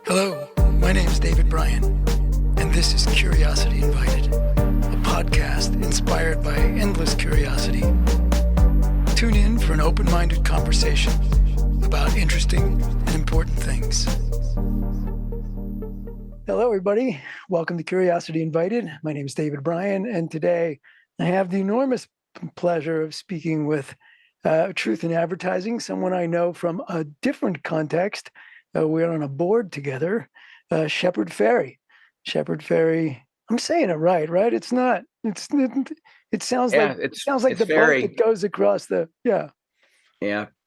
Hello, my name is David Bryan, and this is Curiosity Invited, a podcast inspired by endless curiosity. Tune in for an open-minded conversation about interesting and important things. Hello, everybody. Welcome to Curiosity Invited. My name is David Bryan, and today I have the enormous pleasure of speaking with Truth in Advertising, someone I know from a different context. We're on a board together, Shepard Fairey. Shepard Fairey, I'm saying it right? It's not. It sounds like the Fairey. boat that goes across the Yeah.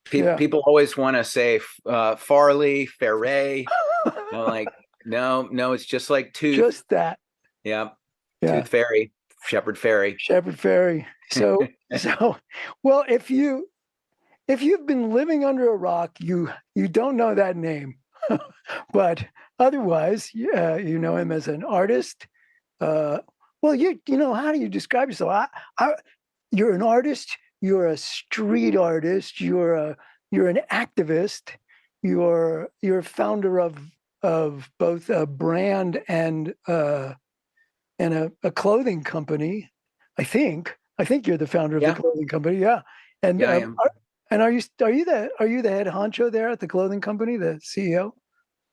People always want to say Farley, Fairey. I'm like, no, it's just like Tooth. Just that. Yeah. Tooth Fairy, Shepard Fairey. Shepard Fairey. So well, if you've been living under a rock, you don't know that name, but otherwise, you know him as an artist. Well, you know, how do you describe yourself? You're an artist. You're a street artist. You're an activist. You're founder of both a brand and a clothing company. I think you're the founder of the clothing company. Yeah. And I am. And are you the head honcho there at the clothing company, the CEO?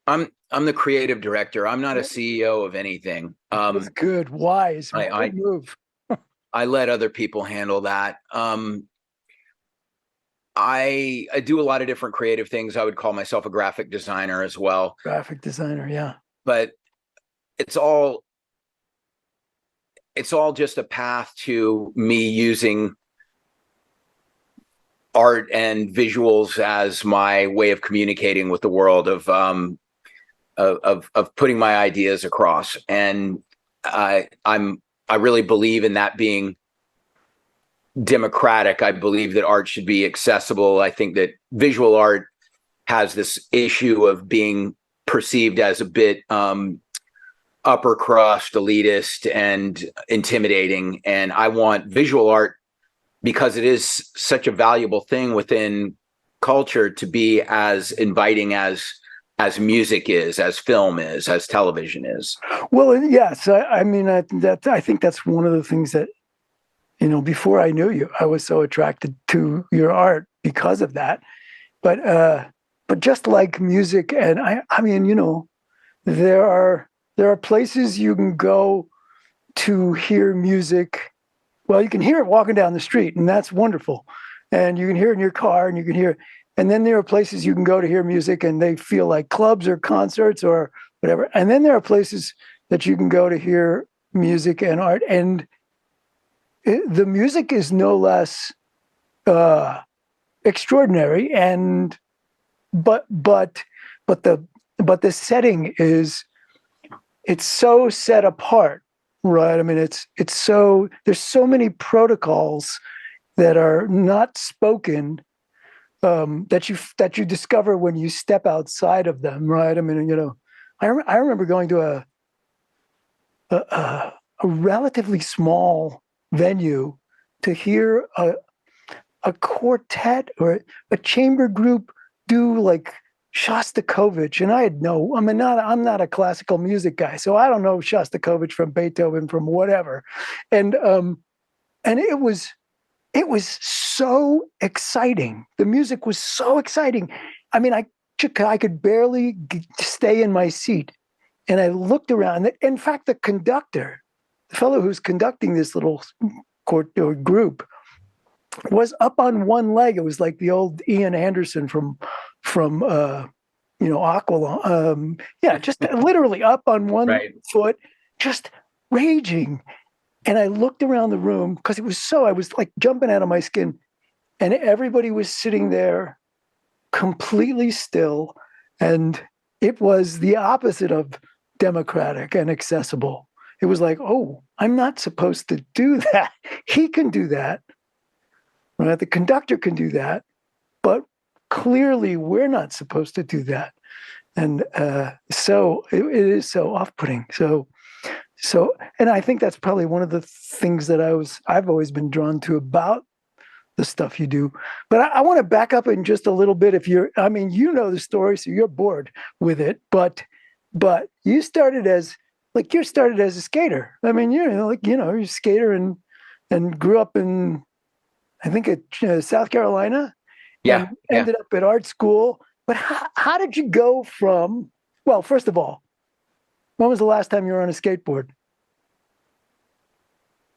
I'm the creative director. I'm not a CEO of anything. That's good. Wise. I move. I let other people handle that. I do a lot of different creative things. I would call myself a graphic designer as well. Graphic designer, yeah. But it's all just a path to me using art and visuals as my way of communicating with the world, of putting my ideas across. And I really believe in that being democratic. I believe that art should be accessible. I think that visual art has this issue of being perceived as a bit upper crust, elitist, and intimidating. And I want visual art, because it is such a valuable thing within culture, to be as inviting as music is, as film is, as television is. Well, yes. I mean, I think that's one of the things that, you know, before I knew you, I was so attracted to your art because of that. But just like music, and I mean, you know, there are places you can go to hear music. Well, you can hear it walking down the street, and that's wonderful. And you can hear it in your car, and you can hear it. And then there are places you can go to hear music, and they feel like clubs or concerts or whatever. And then there are places that you can go to hear music and art, and the music is no less extraordinary. But the setting is, it's so set apart. Right. I mean, it's so, there's so many protocols that are not spoken, that you discover when you step outside of them. Right. I mean, you know, I remember going to a relatively small venue to hear a quartet or a chamber group do like Shostakovich, and I'm not a classical music guy, so I don't know Shostakovich from Beethoven from whatever, and it was so exciting. The music was so exciting. I mean, I could barely stay in my seat, and I looked around. In fact, the conductor, the fellow who's conducting this little group, was up on one leg. It was like the old Ian Anderson from you know, Aqualung. Just literally up on one foot, just raging. And I looked around the room because I was like jumping out of my skin, and everybody was sitting there completely still. And it was the opposite of democratic and accessible. It was like, oh, I'm not supposed to do that. He can do that. Right? The conductor can do that. But clearly we're not supposed to do that. And so it is so off-putting. So, and I think that's probably one of the things that I've always been drawn to about the stuff you do. But I want to back up in just a little bit. You know the story, so you're bored with it. But but you started as a skater. I mean, you're a skater and grew up in, I think, South Carolina, and Yeah, yeah. ended up at art school. But how did you go from? Well, first of all, when was the last time you were on a skateboard?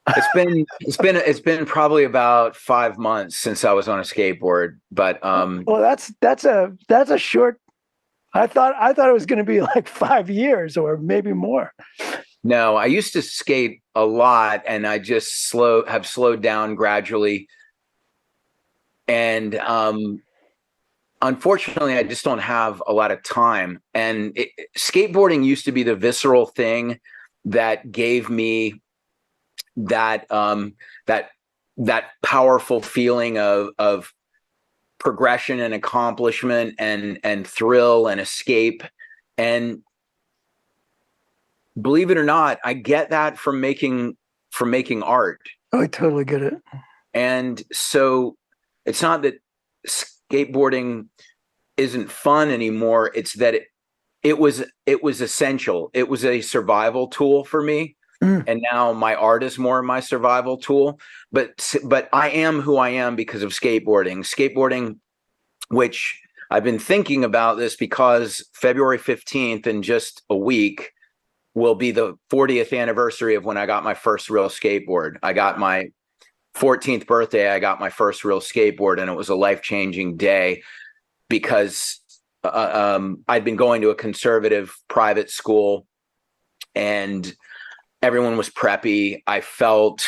It's been probably about 5 months since I was on a skateboard, but Well, that's a short. I thought it was going to be like 5 years or maybe more. no, I used to skate a lot, and I just have slowed down gradually. And unfortunately, I just don't have a lot of time. And skateboarding used to be the visceral thing that gave me that that powerful feeling of progression and accomplishment and thrill and escape. And believe it or not, I get that from making art. Oh, I totally get it. And so it's not that skateboarding isn't fun anymore. It's that it was essential. It was a survival tool for me. Mm. And now my art is more my survival tool. But I am who I am because of skateboarding, which I've been thinking about this because February 15th, in just a week, will be the 40th anniversary of when I got my first real skateboard. I got my 14th birthday. I got my first real skateboard, and it was a life-changing day because I'd been going to a conservative private school, and everyone was preppy. I felt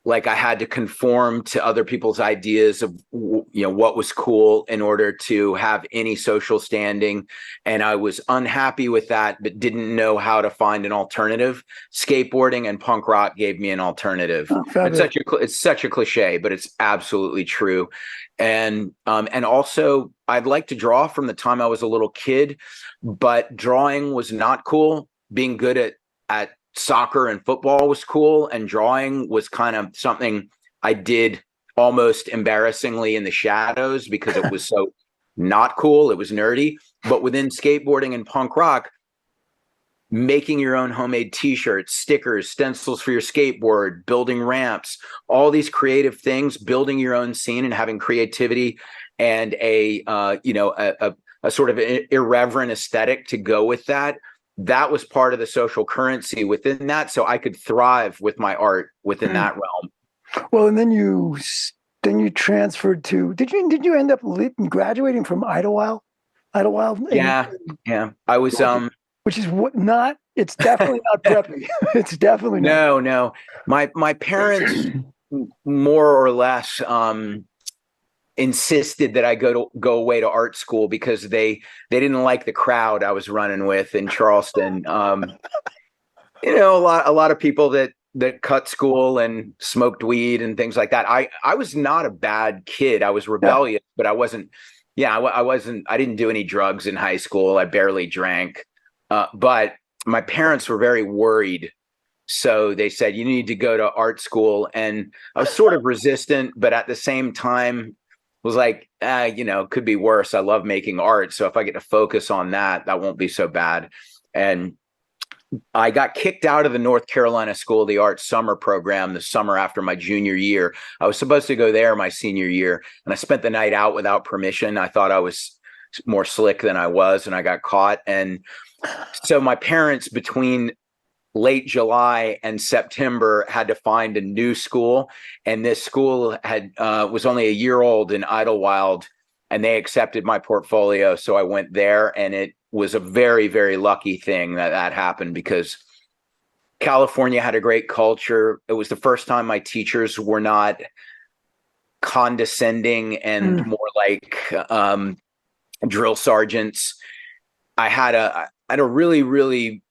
like I had to conform to other people's ideas of, what was cool in order to have any social standing. And I was unhappy with that, but didn't know how to find an alternative. Skateboarding and punk rock gave me an alternative. Oh, It's such a cliche, but it's absolutely true. And also I'd like to draw from the time I was a little kid, but drawing was not cool. Being good at soccer and football was cool, and drawing was kind of something I did almost embarrassingly in the shadows because it was so not cool. It was nerdy. But within skateboarding and punk rock, making your own homemade t-shirts, stickers, stencils for your skateboard, building ramps, all these creative things, building your own scene and having creativity and a sort of irreverent aesthetic to go with that. That was part of the social currency within that. So I could thrive with my art within that realm. Well, and then you transferred to. Did you end up graduating from Idlewild? Idlewild. Yeah. I was which is not. It's definitely not preppy. It's definitely not. No. My parents more or less insisted that I go away to art school because they didn't like the crowd I was running with in Charleston. A lot of people that cut school and smoked weed and things like that. I was not a bad kid. I was rebellious, but I wasn't. Yeah, I wasn't. I didn't do any drugs in high school. I barely drank. But my parents were very worried. So they said, you need to go to art school. And I was sort of resistant, but at the same time was like, could be worse. I love making art. So if I get to focus on that, that won't be so bad. And I got kicked out of the North Carolina School of the Arts summer program the summer after my junior year. I was supposed to go there my senior year, and I spent the night out without permission. I thought I was more slick than I was, and I got caught. And so my parents, between late July and September, had to find a new school, and this school was only a year old in Idlewild, and they accepted my portfolio. So I went there, and it was a very, very lucky thing that happened because California had a great culture. It was the first time my teachers were not condescending and more like drill sergeants. I had a really, really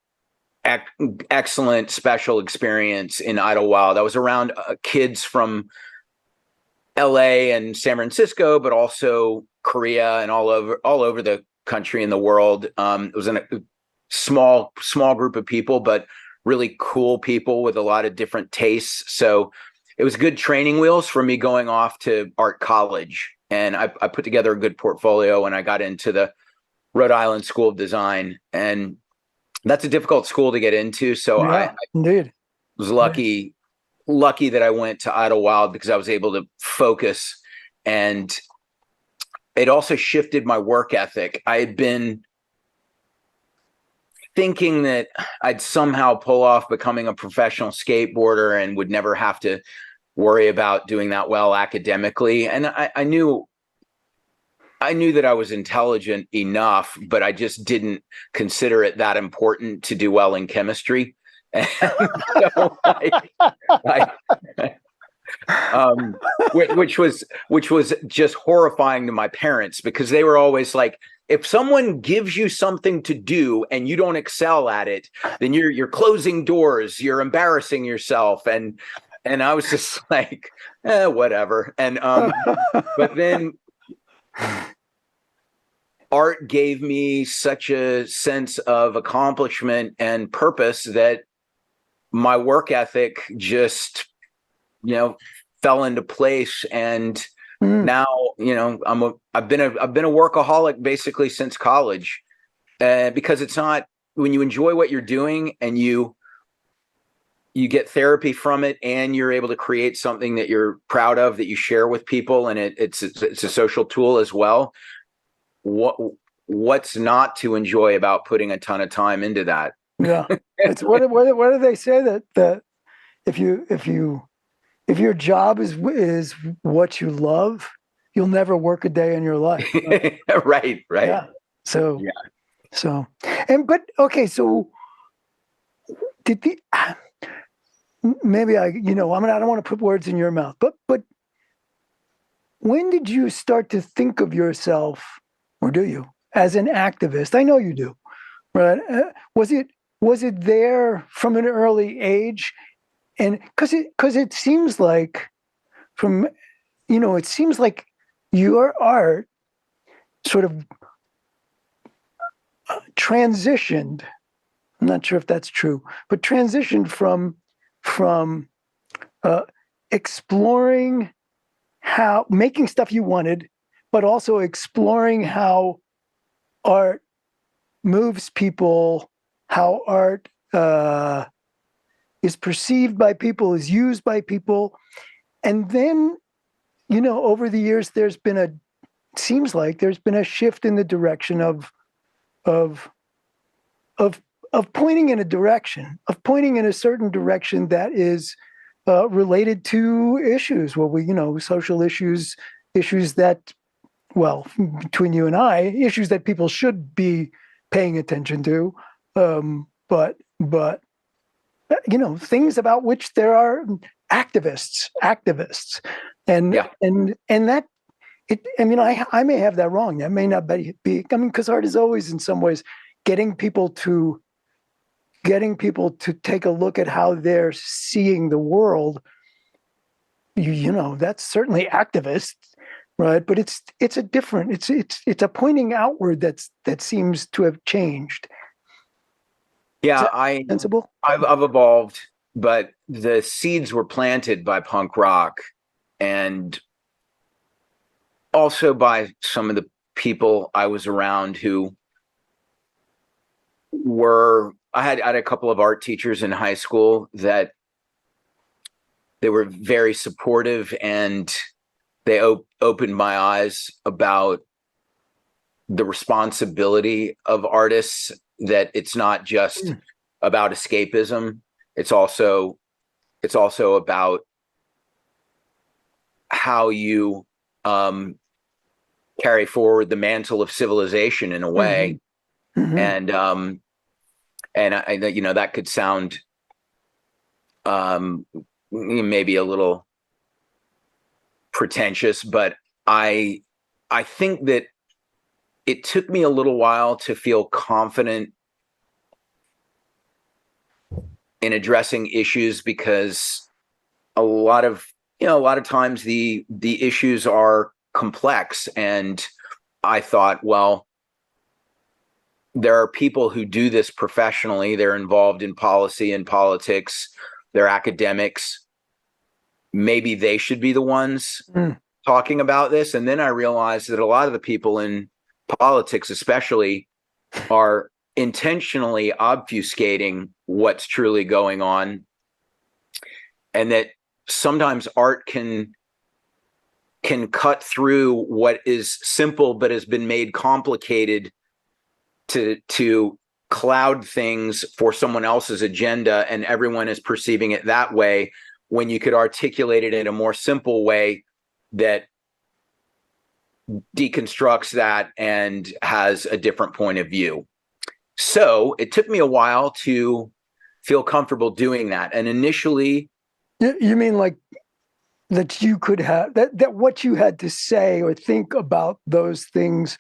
excellent special experience in Idlewild. I was around kids from LA and San Francisco, but also Korea and all over the country and the world. It was in a small group of people, but really cool people with a lot of different tastes. So it was good training wheels for me going off to art college. And I put together a good portfolio, and I got into the Rhode Island School of Design. And That's a difficult school to get into. So I indeed. was lucky that I went to Idlewild because I was able to focus, and it also shifted my work ethic. I had been thinking that I'd somehow pull off becoming a professional skateboarder and would never have to worry about doing that well academically. And I knew that I was intelligent enough, but I just didn't consider it that important to do well in chemistry. And so which was just horrifying to my parents, because they were always like, if someone gives you something to do and you don't excel at it, then you're closing doors, you're embarrassing yourself. And I was just like, whatever. And but then art gave me such a sense of accomplishment and purpose that my work ethic just, fell into place. And now, I've been a workaholic basically since college, because it's not, when you enjoy what you're doing and you get therapy from it, and you're able to create something that you're proud of, that you share with people, and it's a social tool as well. What's not to enjoy about putting a ton of time into that? Yeah, it's what do they say, that if your job is what you love, you'll never work a day in your life. Right. Yeah. So did the maybe I don't want to put words in your mouth, but when did you start to think of yourself, or do you, as an activist? I know you do, right? Was it there from an early age? And because it seems like it seems like your art sort of transitioned. I'm not sure if that's true, but transitioned from exploring how making stuff you wanted, but also exploring how art moves people, how art is perceived by people, is used by people. And then, over the years, seems like there's been a shift in the direction of pointing in a certain direction that is related to issues. Well, social issues that, well, between you and I, issues that people should be paying attention to. But things about which there are activists, and that I may have that wrong. That may not be. Because art is always, in some ways, getting people to take a look at how they're seeing the world. That's certainly activist, right? But it's a different. It's a pointing outward that seems to have changed. Yeah, sensible? I've evolved, but the seeds were planted by punk rock, and also by some of the people I was around who were. I had a couple of art teachers in high school that they were very supportive, and they opened my eyes about the responsibility of artists, that it's not just about escapism. It's also about how you carry forward the mantle of civilization in a way. Mm-hmm. And I that could sound maybe a little pretentious, but I think that it took me a little while to feel confident in addressing issues, because a lot of times the issues are complex, and I thought, well, there are people who do this professionally. They're involved in policy and politics. They're academics. Maybe they should be the ones talking about this. And then I realized that a lot of the people in politics, especially, are intentionally obfuscating what's truly going on, and that sometimes art can cut through what is simple but has been made complicated to cloud things for someone else's agenda, and everyone is perceiving it that way, when you could articulate it in a more simple way that deconstructs that and has a different point of view. So it took me a while to feel comfortable doing that. And initially, You mean like that you could have that what you had to say or think about those things?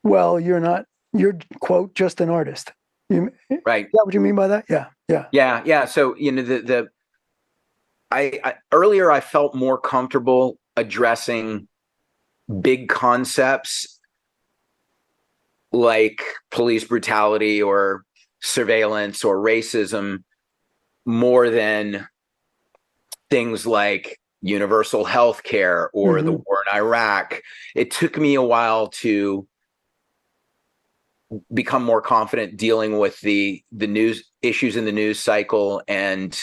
Well, you're quote just an artist. right? Is that what you mean by that? Yeah. So I earlier I felt more comfortable addressing big concepts like police brutality or surveillance or racism more than things like universal health care or the war in Iraq. It took me a while to become more confident dealing with the news issues in the news cycle and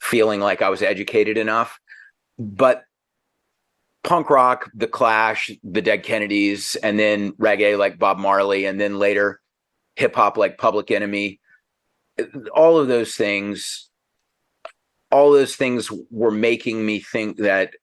feeling like I was educated enough. But punk rock, The Clash, the Dead Kennedys, and then reggae like Bob Marley, and then later hip hop like Public Enemy, all of those things were making me think that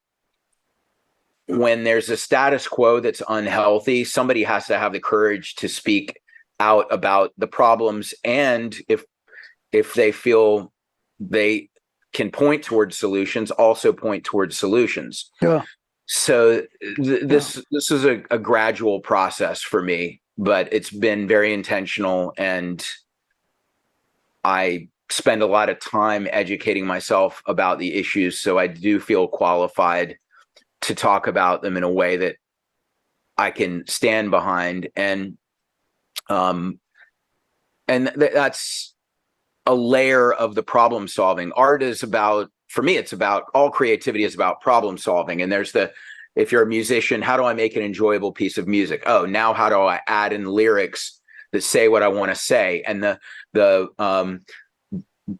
when there's a status quo that's unhealthy, somebody has to have the courage to speak out about the problems, and if they feel they can point towards solutions, also point towards solutions. Yeah. So this is a gradual process for me, but it's been very intentional, and I spend a lot of time educating myself about the issues, so I do feel qualified to talk about them in a way that I can stand behind. And that's a layer of the problem solving. Art is about, for me, it's about, all creativity is about problem solving. And there's if you're a musician, how do I make an enjoyable piece of music? Oh, now how do I add in lyrics that say what I want to say? And the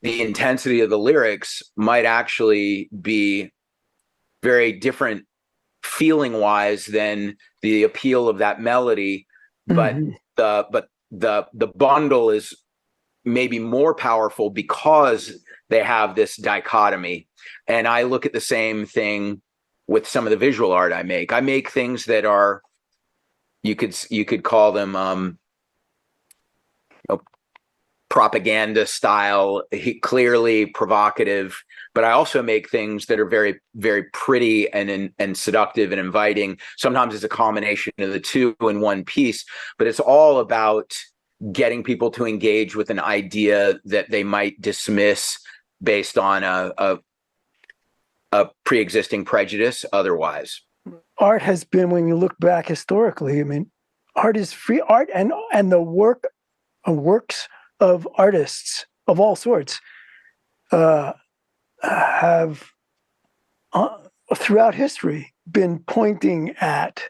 intensity of the lyrics might actually be very different feeling wise than the appeal of that melody. But the bundle is maybe more powerful because they have this dichotomy. And I look at the same thing with some of the visual art I make. I make things that are, you could call them propaganda style, clearly provocative, but I also make things that are very, very pretty and seductive and inviting. Sometimes it's a combination of the two in one piece, but it's all about getting people to engage with an idea that they might dismiss based on a pre-existing prejudice otherwise. Art has been, when you look back historically, I mean, art is free. Art and the works of artists of all sorts have throughout history been pointing at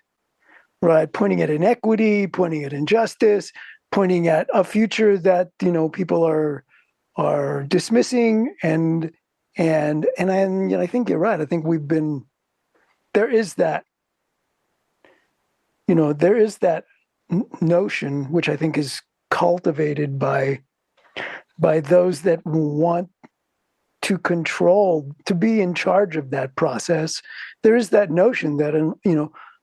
inequity, pointing at injustice, pointing at a future that people are dismissing, and I think you're right. I think there is that notion, which I think is cultivated by those that want to control, to be in charge of that process. There is that notion that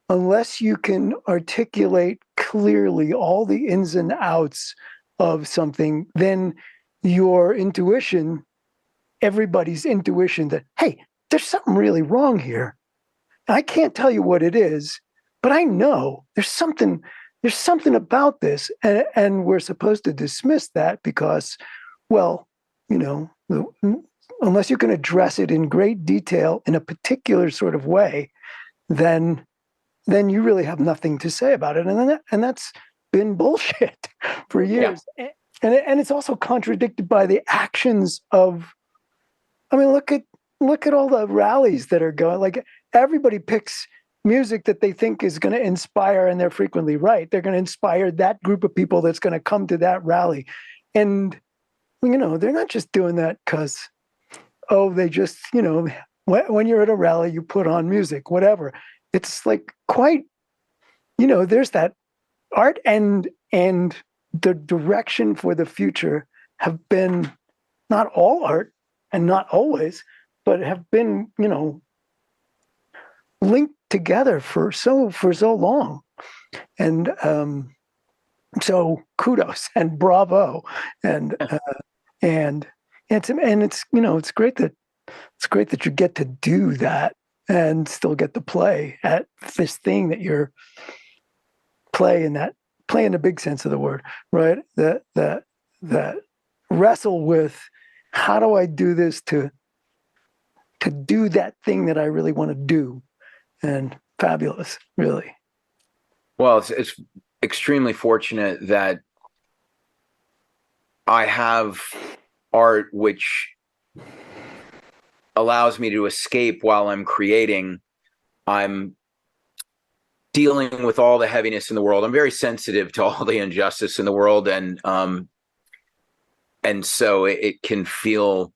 unless you can articulate clearly all the ins and outs of something, then your intuition, everybody's intuition, that, hey, there's something really wrong here. I can't tell you what it is, but I know there's something about this, and we're supposed to dismiss that because, well, unless you can address it in great detail in a particular sort of way, then you really have nothing to say about it, and that's been bullshit for years. Yeah. And it's also contradicted by the actions of, I mean, look at all the rallies that are going. Like, everybody picks music that they think is going to inspire, and they're frequently right. They're going to inspire that group of people that's going to come to that rally. And, they're not just doing that because, they just, when you're at a rally, you put on music, whatever. It's like quite, there's that art and the direction for the future have been not all art and not always, but have been, linked together for so long. And so kudos and bravo. And it's great that you get to do that and still get to play at this thing that you're play in the big sense of the word, right? That wrestle with, how do I do this to do that thing that I really want to do? And fabulous, really. Well, it's extremely fortunate that I have art which allows me to escape while I'm creating. I'm dealing with all the heaviness in the world. I'm very sensitive to all the injustice in the world, and so it can feel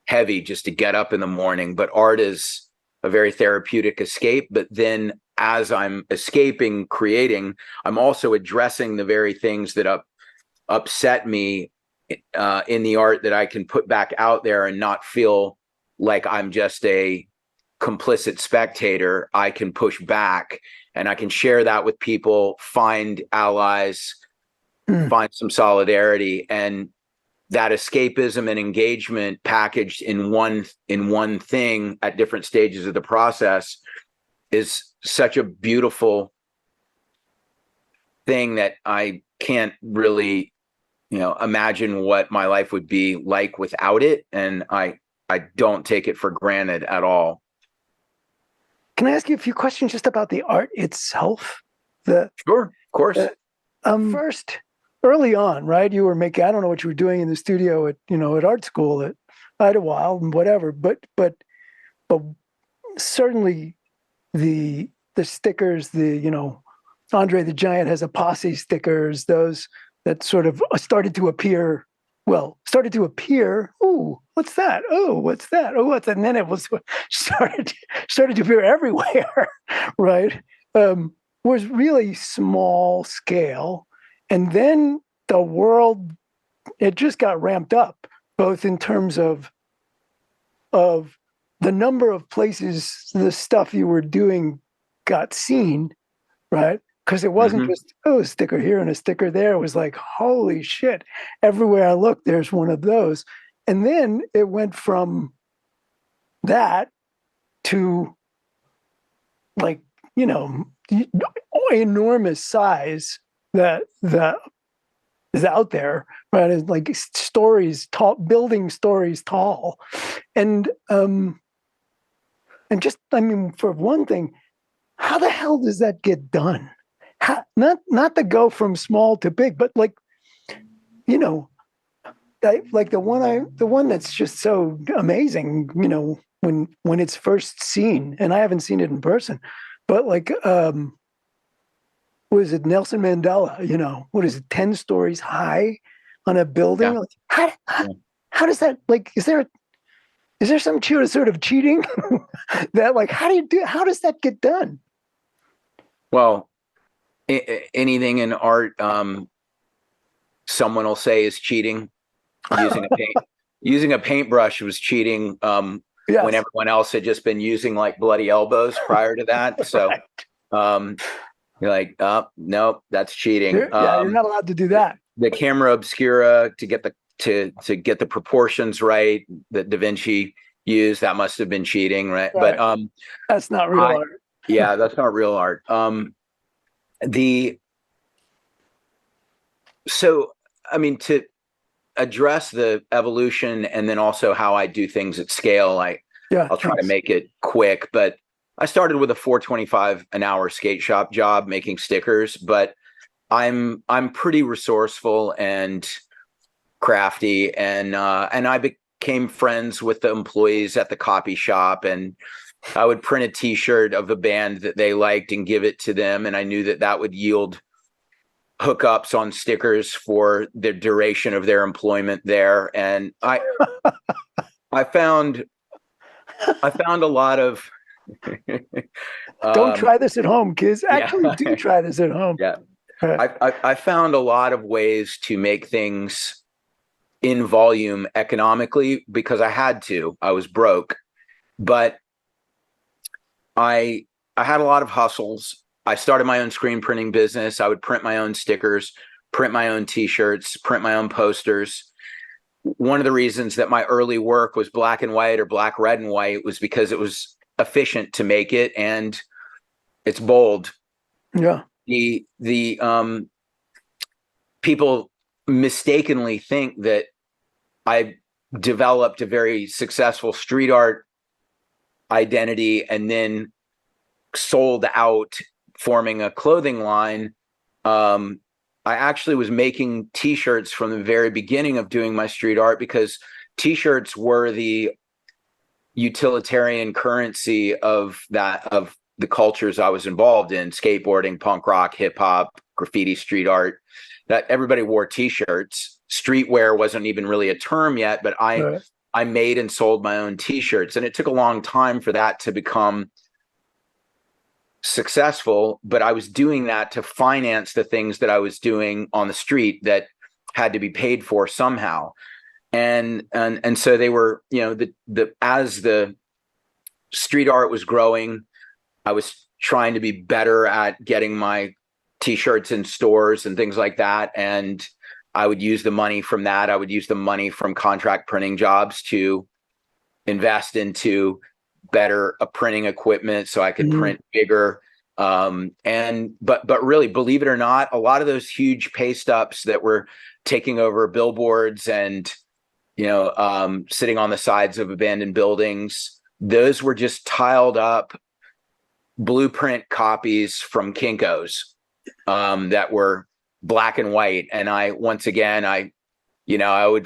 heavy just to get up in the morning. But art is a very therapeutic escape. But then as I'm escaping, creating, I'm also addressing the very things that upset me in the art, that I can put back out there and not feel like I'm just a complicit spectator. I can push back and I can share that with people, find allies, find some solidarity. And that escapism and engagement packaged in one thing at different stages of the process is such a beautiful thing that I can't really, imagine what my life would be like without it. And I don't take it for granted at all. Can I ask you a few questions just about the art itself? Sure, of course. First, early on, right? You were making, I don't know what you were doing in the studio at art school at Idlewild and whatever, but certainly the stickers, Andre the Giant has a posse stickers, those that sort of started to appear. Oh, what's that? Oh, what's that? Oh, what's that? And then it was started to appear everywhere, right? Was really small scale. And then the world, it just got ramped up, both in terms of the number of places the stuff you were doing got seen, right? Because it wasn't just, a sticker here and a sticker there. It was like, holy shit, everywhere I look, there's one of those. And then it went from that to like, enormous size that is out there, right? It's like stories tall, building stories tall. And just, for one thing, how the hell does that get done? Not to go from small to big, but like the one that's just so amazing, when it's first seen, and I haven't seen it in person, but like, was it Nelson Mandela? What is it, 10 stories high on a building? Yeah. Like, how does that, like, is there some sort of cheating that, like, how does that get done? Well, anything in art, someone will say is cheating. Using a paintbrush was cheating. Yes. When everyone else had just been using like bloody elbows prior to that. So, you're like, oh, no, that's cheating. You're not allowed to do that. The camera obscura to get the proportions right that Da Vinci used, that must have been cheating, right? Right. But that's not real art. Yeah, that's not real art. To address the evolution and then also how I do things at scale, I'll try to make it quick, but I started with a $4.25 an hour skate shop job making stickers, but I'm pretty resourceful and crafty, and I became friends with the employees at the copy shop, and I would print a T-shirt of a band that they liked and give it to them, and I knew that that would yield hookups on stickers for the duration of their employment there. And I found a lot of Don't try this at home, kids. Actually, do yeah. try this at home. Yeah. I found a lot of ways to make things in volume economically because I had to. I was broke, but I had a lot of hustles. I started my own screen printing business. I would print my own stickers, print my own T-shirts, print my own posters. One of the reasons that my early work was black and white or black, red, and white was because it was efficient to make it and it's bold. Yeah. The people mistakenly think that I developed a very successful street art identity and then sold out forming a clothing line. I actually was making T-shirts from the very beginning of doing my street art because T-shirts were the utilitarian currency of the cultures I was involved in: skateboarding, punk rock, hip hop, graffiti, street art. That everybody wore T-shirts. Streetwear wasn't even really a term yet, but I made and sold my own T-shirts, and it took a long time for that to become successful, but I was doing that to finance the things that I was doing on the street that had to be paid for somehow. And so they were, as the street art was growing, I was trying to be better at getting my T-shirts in stores and things like that. And I would use the money from that. I would use the money from contract printing jobs to invest into better printing equipment so I could print bigger. But really, believe it or not, a lot of those huge pay stubs that were taking over billboards and, sitting on the sides of abandoned buildings, those were just tiled up blueprint copies from Kinko's that were black and white. And I would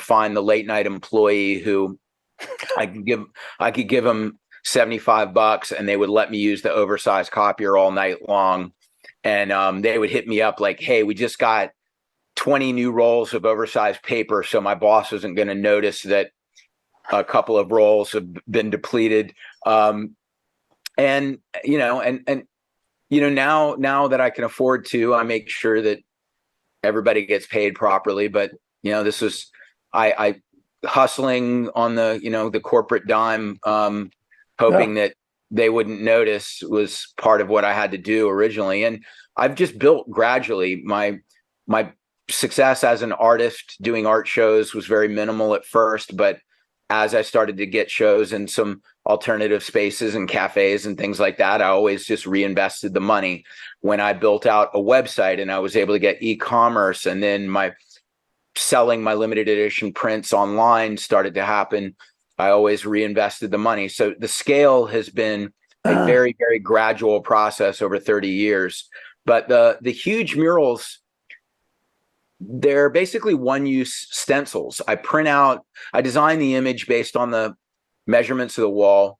find the late night employee who I could give them $75 and they would let me use the oversized copier all night long. And they would hit me up like, hey, we just got 20 new rolls of oversized paper. So my boss isn't going to notice that a couple of rolls have been depleted. Now that I can afford to, I make sure that everybody gets paid properly. But, this was, I hustling on the corporate dime, hoping that they wouldn't notice was part of what I had to do originally. And I've just built gradually. My success as an artist doing art shows was very minimal at first, but as I started to get shows in some alternative spaces and cafes and things like that, I always just reinvested the money. When I built out a website and I was able to get e-commerce, and then selling my limited edition prints online started to happen, I always reinvested the money. So the scale has been a very, very gradual process over 30 years. But the huge murals, they're basically one-use stencils. I design the image based on the measurements of the wall.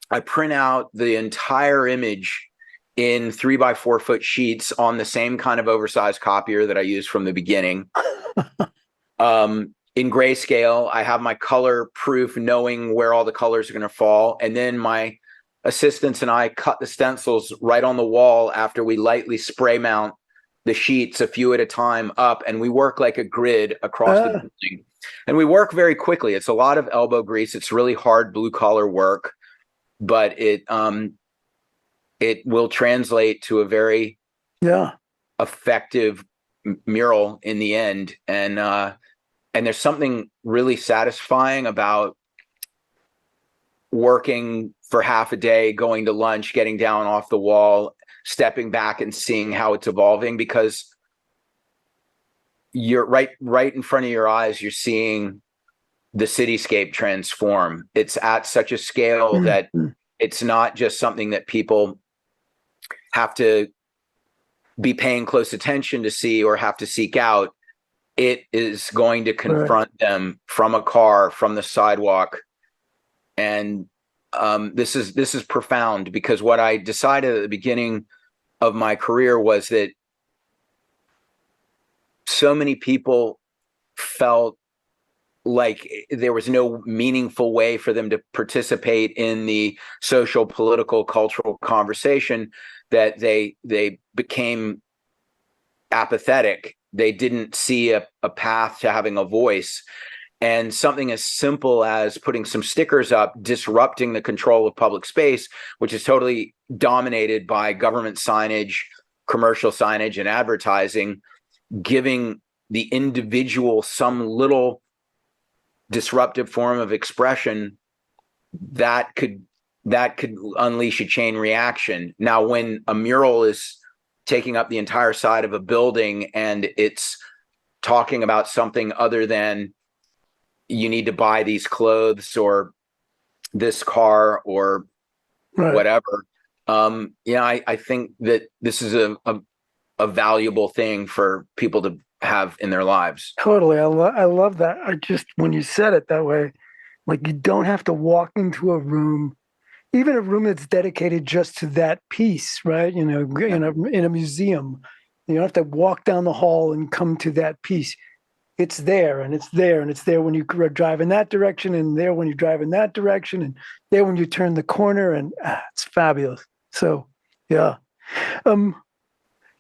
I print out the entire image in 3x4 foot sheets on the same kind of oversized copier that I used from the beginning. In grayscale, I have my color proof, knowing where all the colors are going to fall. And then my assistants and I cut the stencils right on the wall after we lightly spray mount the sheets a few at a time up. And we work like a grid across the building. And we work very quickly. It's a lot of elbow grease. It's really hard blue collar work, but it will translate to a very effective mural in the end. And there's something really satisfying about working for half a day, going to lunch, getting down off the wall, stepping back and seeing how it's evolving, because you're right in front of your eyes. You're seeing the cityscape transform. It's at such a scale that it's not just something that people have to be paying close attention to see or have to seek out. It is going to confront them from a car, from the sidewalk. And this is profound, because what I decided at the beginning of my career was that so many people felt like there was no meaningful way for them to participate in the social, political, cultural conversation, that they became apathetic. They didn't see a path to having a voice. And something as simple as putting some stickers up, disrupting the control of public space, which is totally dominated by government signage, commercial signage, and advertising, giving the individual some little disruptive form of expression that could unleash a chain reaction. Now, when a mural is taking up the entire side of a building and it's talking about something other than you need to buy these clothes or this car or whatever, I think that this is a valuable thing for people to have in their lives. Totally. I love that. I just, when you said it that way, like, you don't have to walk into a room, even a room that's dedicated just to that piece, right? You know, in a museum, you don't have to walk down the hall and come to that piece. It's there, and it's there, and it's there when you drive in that direction, and there when you drive in that direction, and there when you turn the corner, and it's fabulous. So, yeah. You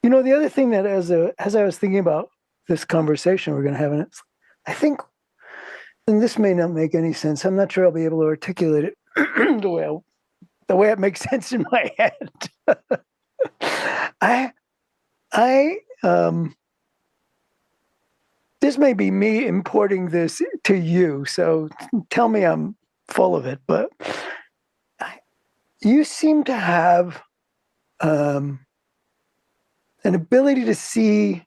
know, the other thing that as I was thinking about this conversation we're going to have, and I think, and this may not make any sense. I'm not sure I'll be able to articulate it the way it makes sense in my head. This may be me importing this to you, so tell me I'm full of it, but you seem to have an ability to see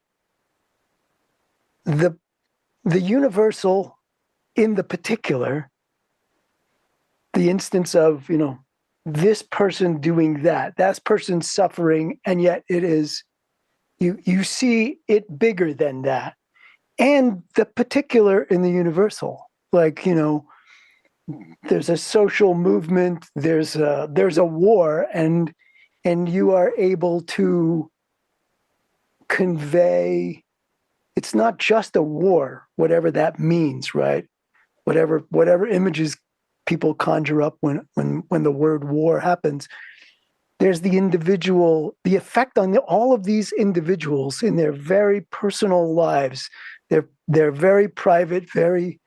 the universal in the particular, the instance of, you know, this person doing that person suffering, and yet it is, you see it bigger than that, and the particular in the universal. Like, you know, there's a social movement, there's a war, and you are able to convey, it's not just a war, whatever that means, right? Whatever images people conjure up when the word war happens. There's the individual, the effect on all of these individuals in their very personal lives. They're very private, very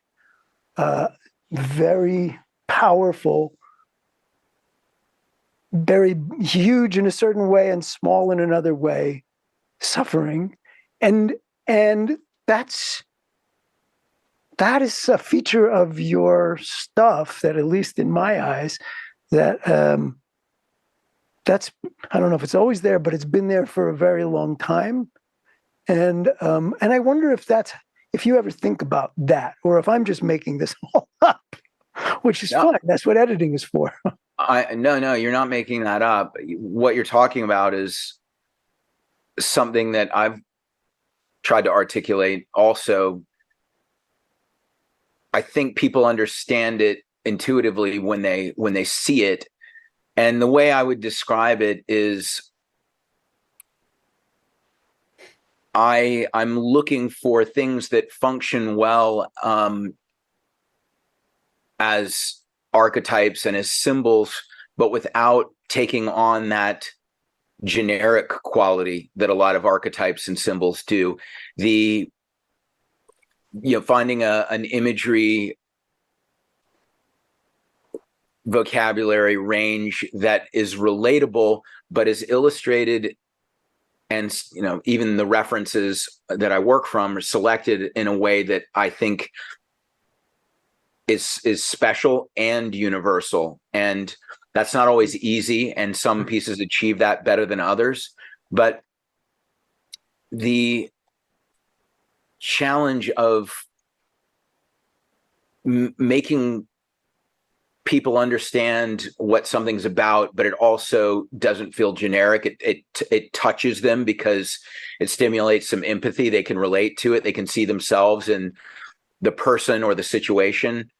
very powerful, very huge in a certain way and small in another way, suffering, and that is a feature of your stuff that, at least in my eyes, that that's, I don't know if it's always there, but it's been there for a very long time. And I wonder if you ever think about that, or if I'm just making this all up, which is fine. That's what editing is for. No, you're not making that up. What you're talking about is something that I've tried to articulate also. I think people understand it intuitively when they see it. And the way I would describe it is, I'm looking for things that function well as archetypes and as symbols, but without taking on that generic quality that a lot of archetypes and symbols do. Finding an imagery vocabulary range that is relatable, but is illustrated, and even the references that I work from are selected in a way that I think is special and universal. And that's not always easy, and some pieces achieve that better than others. But the challenge of making people understand what something's about, but it also doesn't feel generic. It touches them because it stimulates some empathy. They can relate to it. They can see themselves in the person or the situation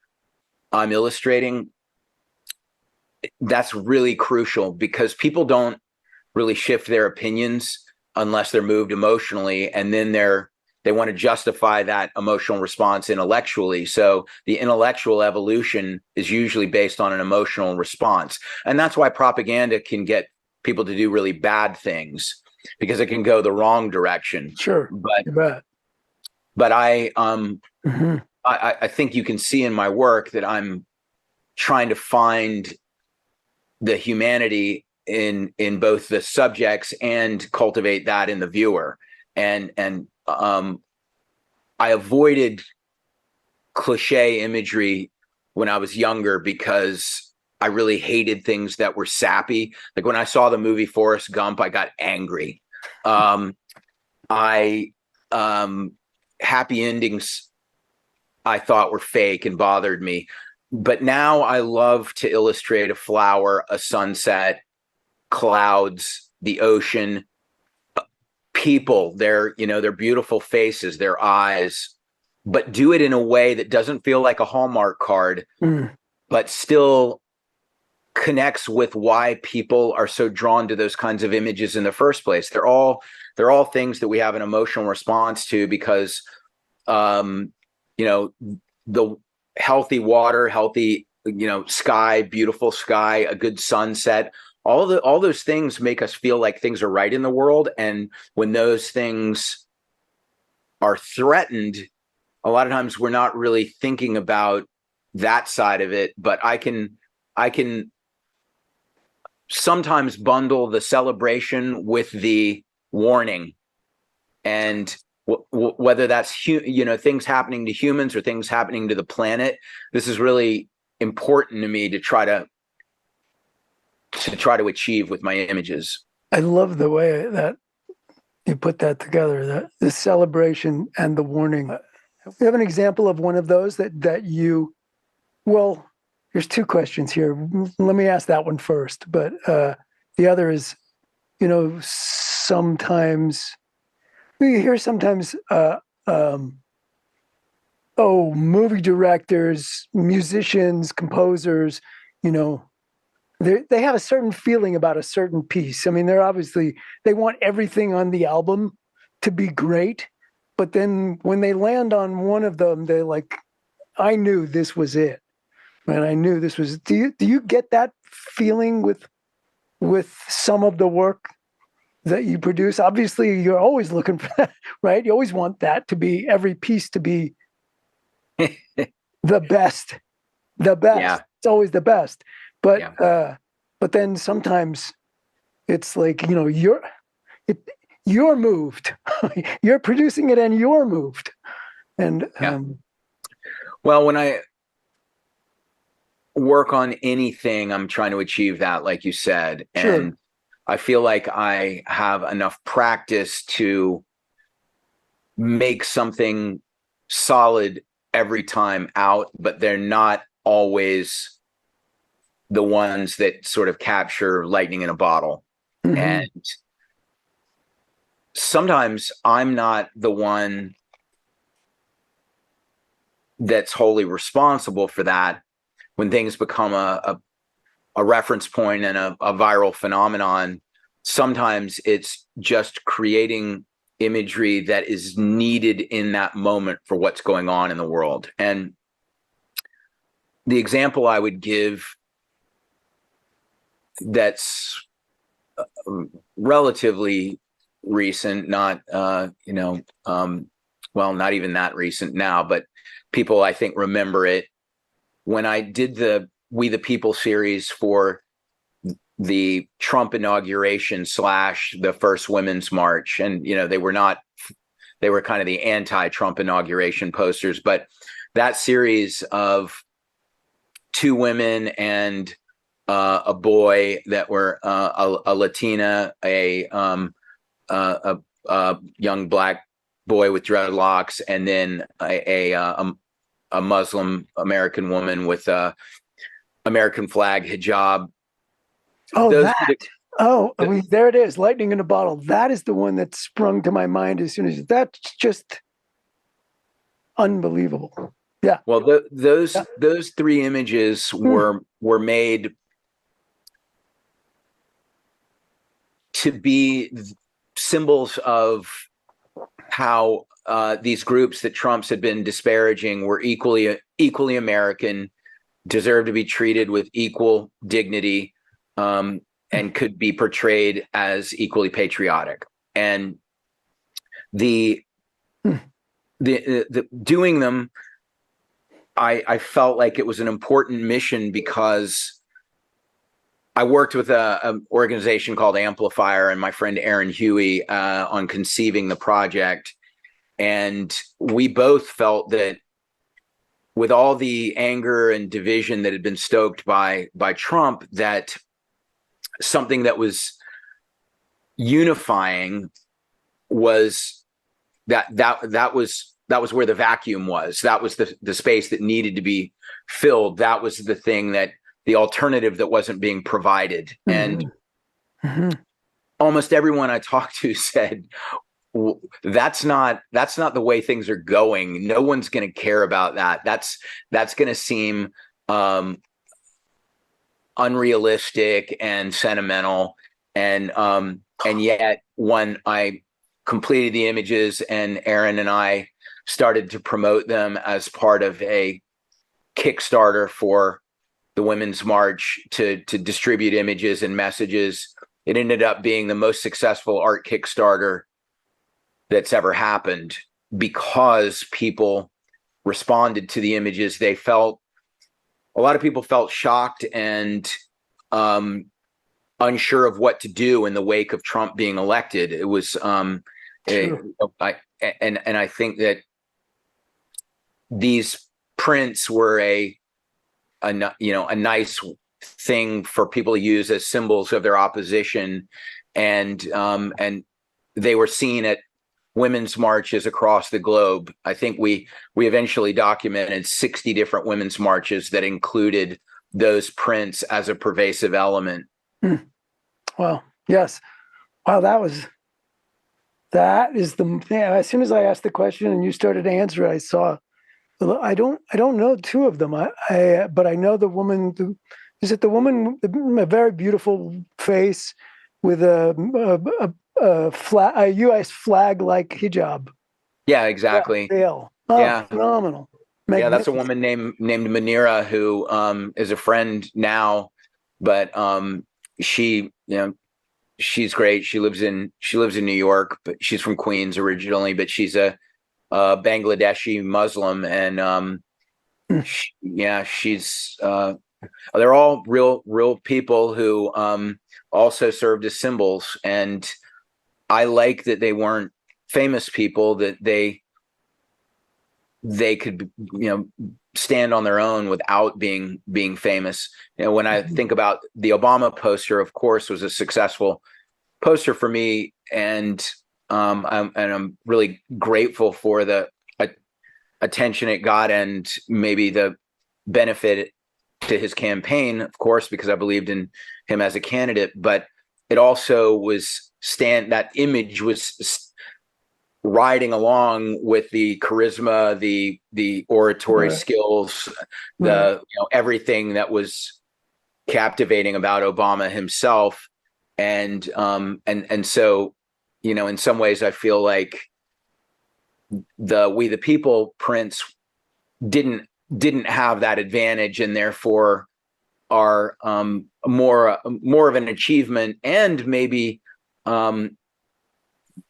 I'm illustrating. that's really crucial, because people don't really shift their opinions unless they're moved emotionally, and then they want to justify that emotional response intellectually. So the intellectual evolution is usually based on an emotional response. And that's why propaganda can get people to do really bad things, because it can go the wrong direction. Sure. But You bet. but Mhm. I think you can see in my work that I'm trying to find the humanity in both the subjects and cultivate that in the viewer. And I avoided cliche imagery when I was younger because I really hated things that were sappy. Like when I saw the movie Forrest Gump, I got angry. I happy endings I thought were fake and bothered me. But now I love to illustrate a flower, a sunset, clouds, the ocean, people, their beautiful faces, their eyes, but do it in a way that doesn't feel like a Hallmark card, Mm. but still connects with why people are so drawn to those kinds of images in the first place. They're all things that we have an emotional response to, because the healthy water, healthy, sky, beautiful sky, a good sunset, all those things make us feel like things are right in the world. And when those things are threatened, a lot of times we're not really thinking about that side of it. But I can sometimes bundle the celebration with the warning, and whether that's things happening to humans or things happening to the planet. This is really important to me to try to achieve with my images. I love the way that you put that together, the celebration and the warning. You have an example of one of those that you, well, there's two questions here. Let me ask that one first. But the other is, sometimes we hear movie directors, musicians, composers, they have a certain feeling about a certain piece. I mean, they want everything on the album to be great, but then when they land on one of them, they're like, I knew this was it. And I knew this was, do you get that feeling with some of the work that you produce? Obviously, you're always looking for that, right? You always want that to be, every piece to be the best. Yeah. It's always the best. But Yeah. but then sometimes it's like, you're moved. You're producing it and you're moved. And Yeah. Well, when I work on anything, I'm trying to achieve that, like you said. sure. And I feel like I have enough practice to make something solid every time out, but they're not always the ones that sort of capture lightning in a bottle. Mhm. And sometimes I'm not the one that's wholly responsible for that. When things become a reference point and a viral phenomenon, sometimes it's just creating imagery that is needed in that moment for what's going on in the world. And the example I would give that's relatively recent, not not even that recent now, but people I think remember it. When I did the We the People series for the Trump inauguration / the first Women's March, and they were kind of the anti-Trump inauguration posters, but that series of two women and a boy that were a Latina, a young black boy with dreadlocks, and then a Muslim American woman with a American flag hijab. Oh, there it is. Lightning in a bottle. That is the one that sprung to my mind as soon as that's just unbelievable. Yeah. Well, those three images were made to be symbols of how these groups that Trump's had been disparaging were equally American, deserved to be treated with equal dignity, and could be portrayed as equally patriotic. And the doing them, I felt like it was an important mission because I worked with an organization called Amplifier and my friend Aaron Huey on conceiving the project. And we both felt that with all the anger and division that had been stoked by Trump, that something that was unifying was that was where the vacuum was. That was the space that needed to be filled. That was the thing that the alternative that wasn't being provided. And almost everyone I talked to said, that's not the way things are going. No one's going to care about that. That's going to seem unrealistic and sentimental. And yet when I completed the images and Aaron and I started to promote them as part of a Kickstarter for the Women's March to distribute images and messages, it ended up being the most successful art Kickstarter that's ever happened because people responded to the images. A lot of people felt shocked and unsure of what to do in the wake of Trump being elected. It was I think that these prints were a nice thing for people to use as symbols of their opposition, and they were seen at women's marches across the globe. I think we eventually documented 60 different women's marches that included those prints as a pervasive element. Well, yes. Wow, that is the thing. As soon as I asked the question and you started to answer it, I saw. I don't know two of them. But I know the woman. Is it the woman? A very beautiful face with a U.S. flag-like hijab. Yeah, exactly. Veil. Oh, yeah, phenomenal. Yeah, that's a woman named Manira who is a friend now, but she's great. She lives in New York, but she's from Queens originally, but she's a Bangladeshi Muslim, and she's they're all real people who also served as symbols. And I like that they weren't famous people, that they could stand on their own without being famous. When I think about the Obama poster, of course, was a successful poster for me, and I'm really grateful for the attention it got and maybe the benefit to his campaign, of course, because I believed in him as a candidate. But it also was that image was riding along with the charisma, the oratory skills, everything that was captivating about Obama himself. And so, in some ways I feel like the We the People prints didn't have that advantage, and therefore are more of an achievement, and maybe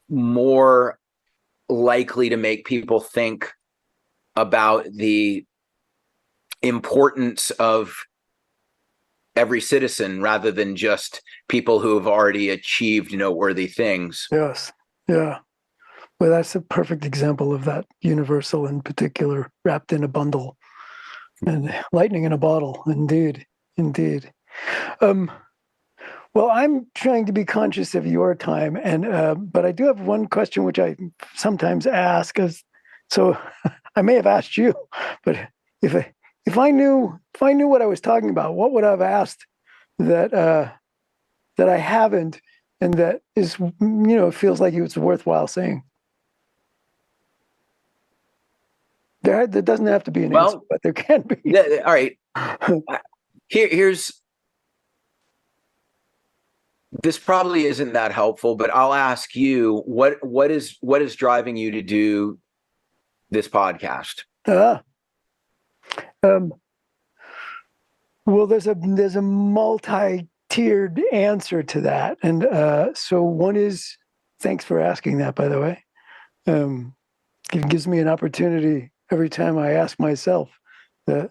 more likely to make people think about the importance of every citizen rather than just people who have already achieved noteworthy things. Yes. Yeah. Well, that's a perfect example of that universal in particular, wrapped in a bundle and lightning in a bottle. Indeed. Well, I'm trying to be conscious of your time, but I do have one question which I sometimes ask. So I may have asked you, but if I knew what I was talking about, what would I have asked that I haven't, and that is feels like it's worthwhile saying? There doesn't have to be an answer, but there can be. All right. Here's this probably isn't that helpful, but I'll ask you, what is driving you to do this podcast? Uh, um, well, there's a multi-tiered answer to that, and so one is, thanks for asking that, by the way. It gives me an opportunity every time I ask myself that.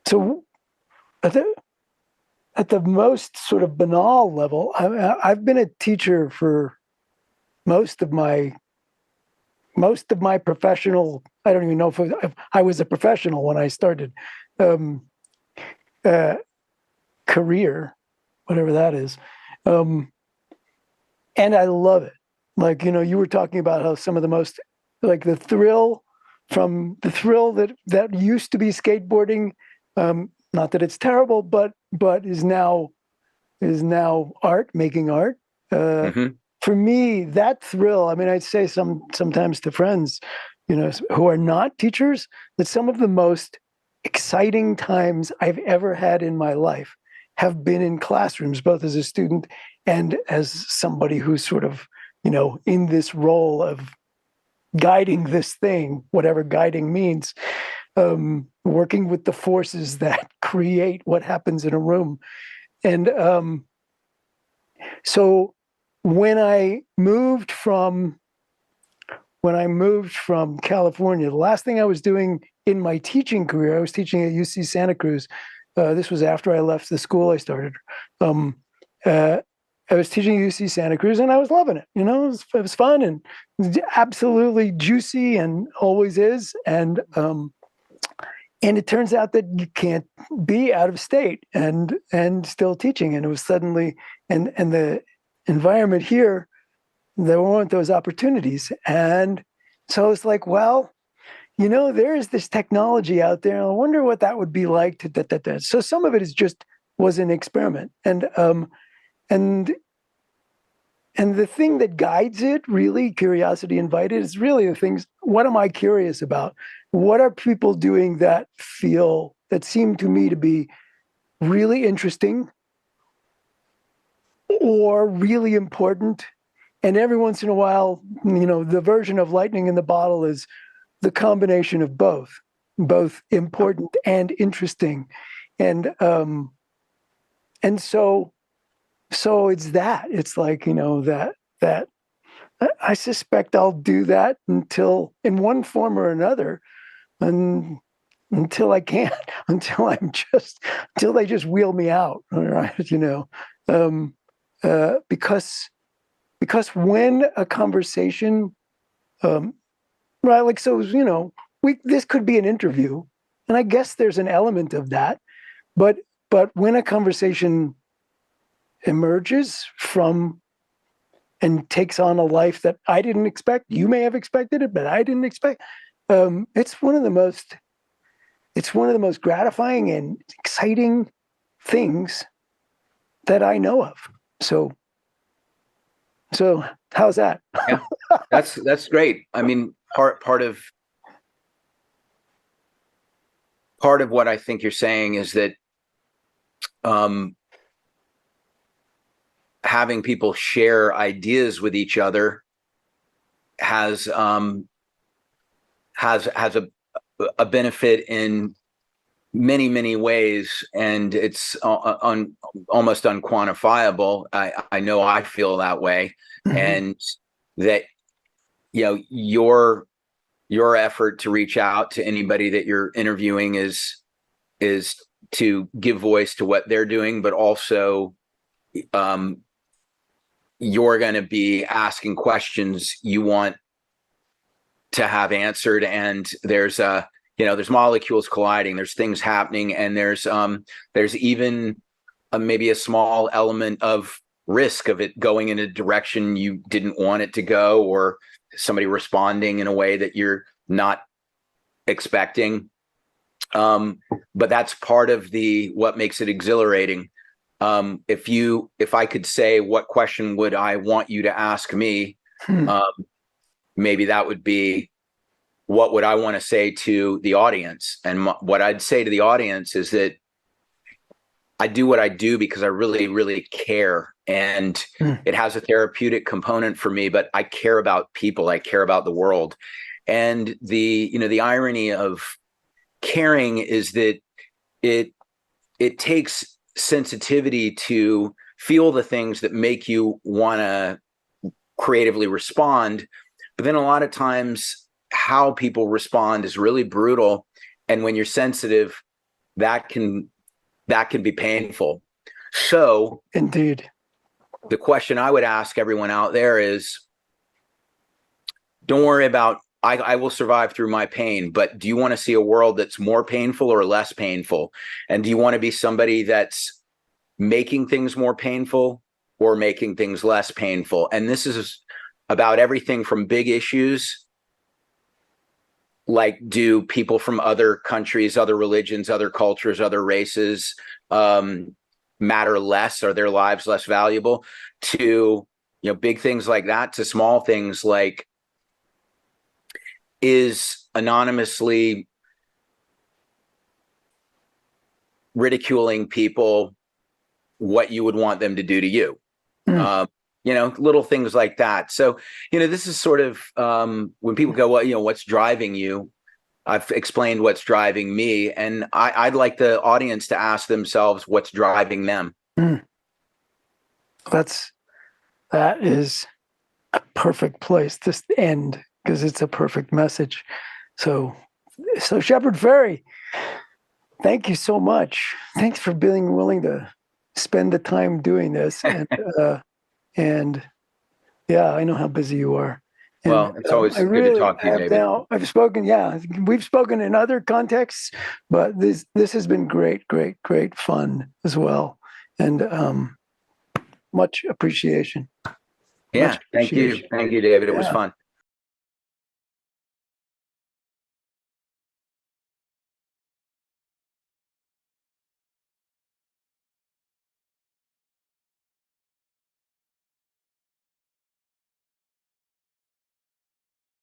So at the most sort of banal level, I've been a teacher for most of my professional. I don't even know if I was a professional when I started um, uh, career, whatever that is, and I love it. Like, you were talking about how some of the most, like, the thrill that used to be skateboarding. Not that it's terrible, but is now art, making art. Mm-hmm. For me, that thrill, I mean, I'd say sometimes to friends, who are not teachers, that some of the most exciting times I've ever had in my life have been in classrooms, both as a student and as somebody who's sort of, in this role of guiding this thing, whatever guiding means, working with the forces that create what happens in a room. And so when I moved from California, the last thing I was doing in my teaching career, I was teaching at UC Santa Cruz. This was after I left the school I started. I was teaching at UC Santa Cruz, and I was loving it. It was fun and absolutely juicy, and always is. And it turns out that you can't be out of state and still teaching. And it was suddenly, and the environment here, there weren't those opportunities. And so it's like, well, there is this technology out there, and I wonder what that would be like to. So some of it was an experiment, and the thing that guides it, really, curiosity invited, is really the things. What am I curious about? What are people doing that seem to me to be really interesting or really important? And every once in a while, the version of lightning in the bottle is the combination of both important and interesting. And so it's that. It's like, that I suspect I'll do that until, in one form or another, and until I can't, until they just wheel me out, right? Because when a conversation, right, like, so, this could be an interview, and I guess there's an element of that, but when a conversation emerges from and takes on a life that I didn't expect, you may have expected it, but I didn't expect. It's one of the most gratifying and exciting things that I know of. So how's that? Yeah, that's great. I mean, part of what I think you're saying is that having people share ideas with each other has a benefit in many ways, and it's almost unquantifiable. I know I feel that way. Mm-hmm. And that your effort to reach out to anybody that you're interviewing is to give voice to what they're doing, but also you're going to be asking questions you want to have answered, and there's molecules colliding, there's things happening, and there's even maybe a small element of risk of it going in a direction you didn't want it to go, or somebody responding in a way that you're not expecting. But that's part of what makes it exhilarating. If I could say, what question would I want you to ask me? Maybe that would be, what would I want to say to the audience? And what I'd say to the audience is that I do what I do because I really, really care. And it has a therapeutic component for me, but I care about people. I care about the world. And the irony of caring is that it takes sensitivity to feel the things that make you want to creatively respond. But then a lot of times how people respond is really brutal. And when you're sensitive, that can be painful. So Indeed. the question I would ask everyone out there is, don't worry about, I will survive through my pain, but do you want to see a world that's more painful or less painful? And do you want to be somebody that's making things more painful or making things less painful? And this is about everything from big issues like, do people from other countries, other religions, other cultures, other races matter less? Are their lives less valuable? To big things like that, to small things like, is anonymously ridiculing people what you would want them to do to you? Little things like that. So, this is sort of when people go, well, what's driving you? I've explained what's driving me, and I'd like the audience to ask themselves what's driving them. That is a perfect place to end, because it's a perfect message. So Shepard Fairey, thank you so much. Thanks for being willing to spend the time doing this. And yeah, I know how busy you are. And, well, it's always good to talk to you, David. I've spoken. Yeah, we've spoken in other contexts, but this has been great fun as well, and much appreciation. Yeah, thank you, David. It was fun.